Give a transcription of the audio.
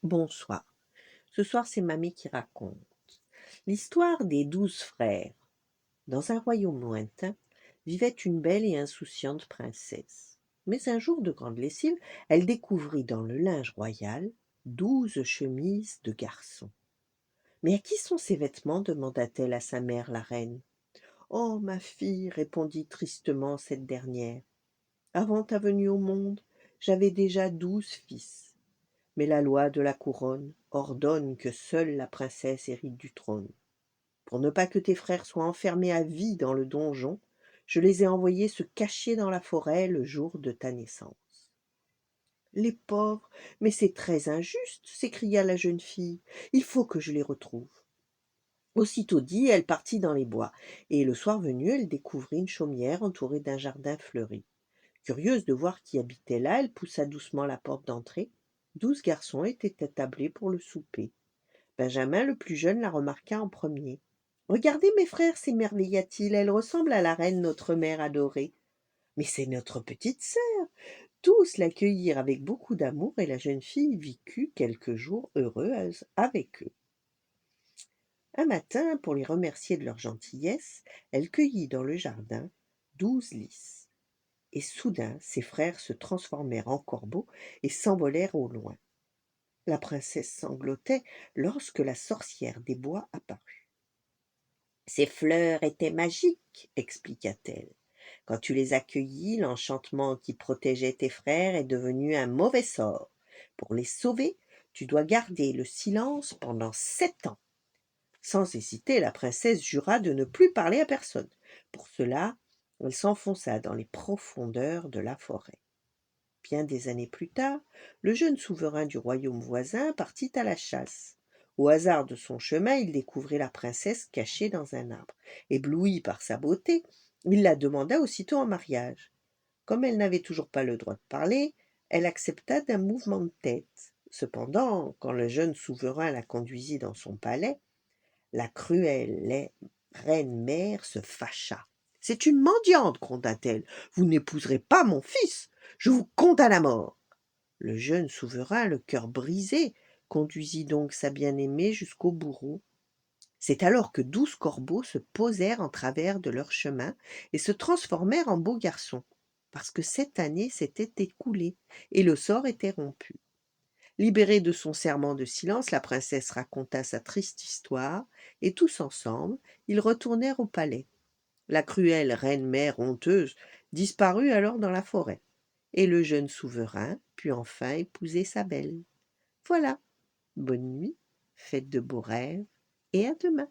Bonsoir. Ce soir, c'est mamie qui raconte. L'histoire des 12 frères. Dans un royaume lointain, vivait une belle et insouciante princesse. Mais un jour de grande lessive, elle découvrit dans le linge royal 12 chemises de garçon. Mais à qui sont ces vêtements demanda-t-elle à sa mère, la reine. Oh, ma fille, répondit tristement cette dernière. Avant ta venue au monde, j'avais déjà 12 fils. Mais la loi de la couronne ordonne que seule la princesse hérite du trône. Pour ne pas que tes frères soient enfermés à vie dans le donjon, je les ai envoyés se cacher dans la forêt le jour de ta naissance. Les pauvres, mais c'est très injuste, s'écria la jeune fille. Il faut que je les retrouve. Aussitôt dit, elle partit dans les bois, et le soir venu, elle découvrit une chaumière entourée d'un jardin fleuri. Curieuse de voir qui habitait là, elle poussa doucement la porte d'entrée. 12 garçons étaient attablés pour le souper. Benjamin, le plus jeune, la remarqua en premier. Regardez mes frères, s'émerveilla-t-il, elle ressemble à la reine, notre mère adorée. Mais c'est notre petite sœur. Tous l'accueillirent avec beaucoup d'amour et la jeune fille vécut quelques jours heureuse avec eux. Un matin, pour les remercier de leur gentillesse, elle cueillit dans le jardin 12 lys. Et soudain ses frères se transformèrent en corbeaux et s'envolèrent au loin. La princesse sanglotait lorsque la sorcière des bois apparut. Ces fleurs étaient magiques, expliqua-t-elle. Quand tu les as cueillies, l'enchantement qui protégeait tes frères est devenu un mauvais sort. Pour les sauver, tu dois garder le silence pendant 7 ans. Sans hésiter, la princesse jura de ne plus parler à personne. Pour cela, elle s'enfonça dans les profondeurs de la forêt. Bien des années plus tard, le jeune souverain du royaume voisin partit à la chasse. Au hasard de son chemin, il découvrit la princesse cachée dans un arbre. Ébloui par sa beauté, il la demanda aussitôt en mariage. Comme elle n'avait toujours pas le droit de parler, elle accepta d'un mouvement de tête. Cependant, quand le jeune souverain la conduisit dans son palais, la cruelle reine-mère se fâcha. C'est une mendiante, gronda-t-elle. Vous n'épouserez pas mon fils. Je vous condamne à mort. Le jeune souverain, le cœur brisé, conduisit donc sa bien-aimée jusqu'au bourreau. C'est alors que 12 corbeaux se posèrent en travers de leur chemin et se transformèrent en beaux garçons, parce que cette année s'était écoulée et le sort était rompu. Libérée de son serment de silence, la princesse raconta sa triste histoire, et tous ensemble, ils retournèrent au palais. La cruelle reine-mère honteuse disparut alors dans la forêt, et le jeune souverain put enfin épouser sa belle. Voilà, bonne nuit, faites de beaux rêves, et à demain.